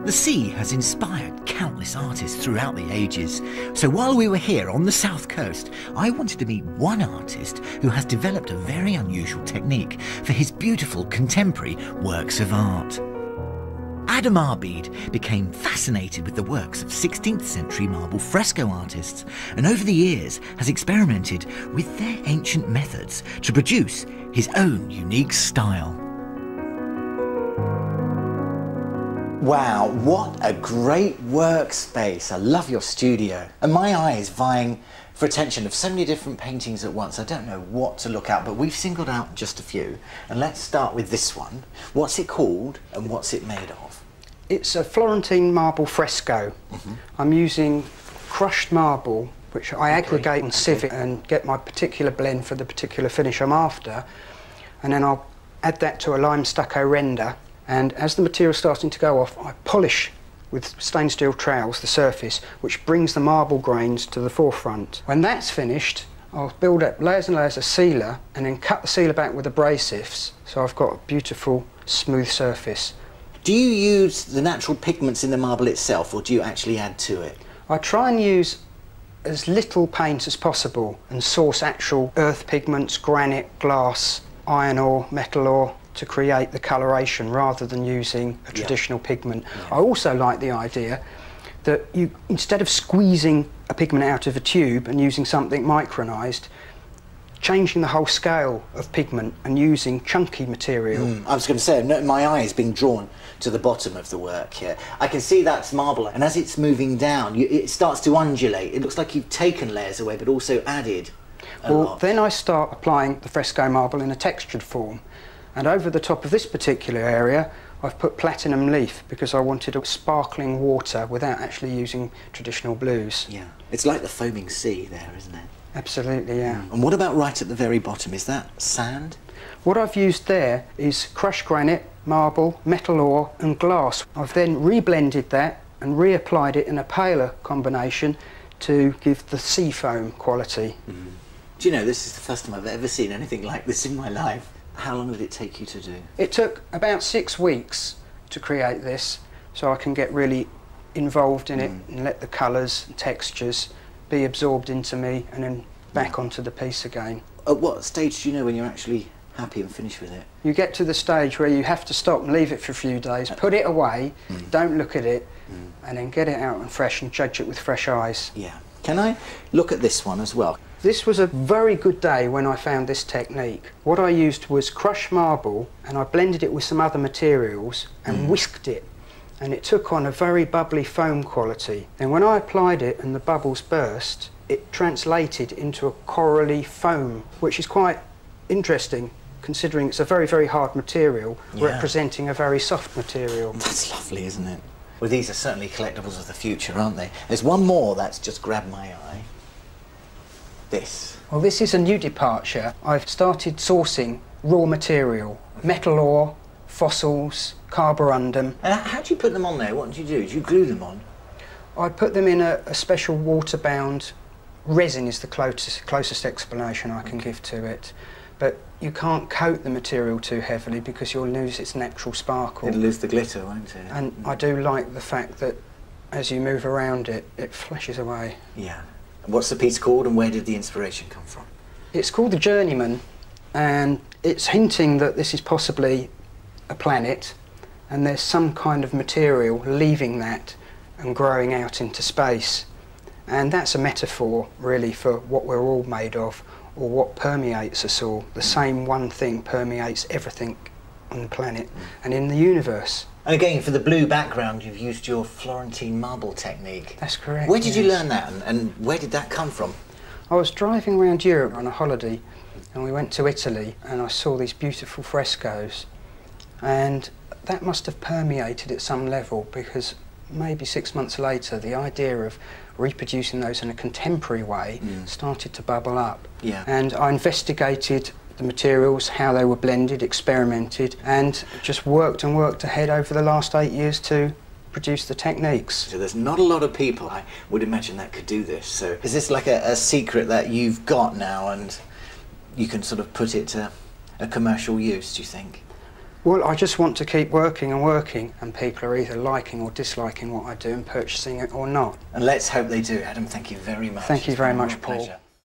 The sea has inspired countless artists throughout the ages, so while we were here on the south coast, I wanted to meet one artist who has developed a very unusual technique for his beautiful contemporary works of art. Adam Arbide became fascinated with the works of 16th century marble fresco artists, and over the years has experimented with their ancient methods to produce his own unique style. Wow, what a great workspace. I love your studio. And my eye is vying for attention of so many different paintings at once. I don't know what to look at, but we've singled out just a few. And let's start with this one. What's it called and what's it made of? It's a Florentine marble fresco. I'm using crushed marble, which I aggregate on civet and get my particular blend for the particular finish I'm after. And then I'll add that to a lime stucco render. And as the material's starting to go off, I polish with stainless steel trowels the surface, which brings the marble grains to the forefront. When that's finished, I'll build up layers and layers of sealer and then cut the sealer back with abrasives, so I've got a beautiful smooth surface. Do you use the natural pigments in the marble itself, or do you actually add to it? I try and use as little paint as possible and source actual earth pigments, granite, glass, iron ore, metal ore, to create the coloration rather than using a traditional pigment. I also like the idea that you, instead of squeezing a pigment out of a tube and using something micronized, changing the whole scale of pigment and using chunky material. I was going to say, my eye is being drawn to the bottom of the work here. I can see that's marble, and as it's moving down, it starts to undulate. It looks like you've taken layers away, but also added a lot. Then I start applying the fresco marble in a textured form. And over the top of this particular area, I've put platinum leaf because I wanted a sparkling water without actually using traditional blues. Yeah, it's like the foaming sea there, isn't it? Absolutely, yeah. And what about right at the very bottom? Is that sand? What I've used there is crushed granite, marble, metal ore and glass. I've then reblended that and reapplied it in a paler combination to give the sea foam quality. Do you know, this is the first time I've ever seen anything like this in my life. How long did it take you to do? It took about 6 weeks to create this, so I can get really involved in it and let the colours and textures be absorbed into me and then back onto the piece again. At what stage do you know when you're actually happy and finished with it? You get to the stage where you have to stop and leave it for a few days, put it away, don't look at it, and then get it out and fresh and judge it with fresh eyes. Yeah. Can I look at this one as well? This was a very good day when I found this technique. What I used was crushed marble and I blended it with some other materials and whisked it, and it took on a very bubbly foam quality. And when I applied it and the bubbles burst, it translated into a corally foam, which is quite interesting considering it's a very, very hard material representing a very soft material. That's lovely, isn't it? Well, these are certainly collectibles of the future, aren't they? There's one more that's just grabbed my eye. This. Well, this is a new departure. I've started sourcing raw material, metal ore, fossils, carborundum. And how do you put them on there? What do you do? Do you glue them on? I put them in a special water-bound resin is the closest explanation I can give to it. But you can't coat the material too heavily because you'll lose its natural sparkle. It'll lose the glitter, won't it? And I do like the fact that as you move around it, it flashes away. Yeah. And what's the piece called and where did the inspiration come from? It's called The Journeyman, and it's hinting that this is possibly a planet and there's some kind of material leaving that and growing out into space. And that's a metaphor really for what we're all made of, or what permeates us all. The same one thing permeates everything on the planet and in the universe. And again, for the blue background, you've used your Florentine marble technique. That's correct. Where did you learn that, and where did that come from? I was driving around Europe on a holiday, and we went to Italy, and I saw these beautiful frescoes. And that must have permeated at some level, because maybe 6 months later, the idea of reproducing those in a contemporary way started to bubble up. Yeah. And I investigated the materials, how they were blended, experimented, and just worked and worked ahead over the last 8 years to produce the techniques. So there's not a lot of people, I would imagine, that could do this. So is this like a secret that you've got now and you can sort of put it to a commercial use, do you think? Well, I just want to keep working and working, and people are either liking or disliking what I do and purchasing it or not. And let's hope they do. Adam, thank you very much. Thank you very much, Paul. Pleasure.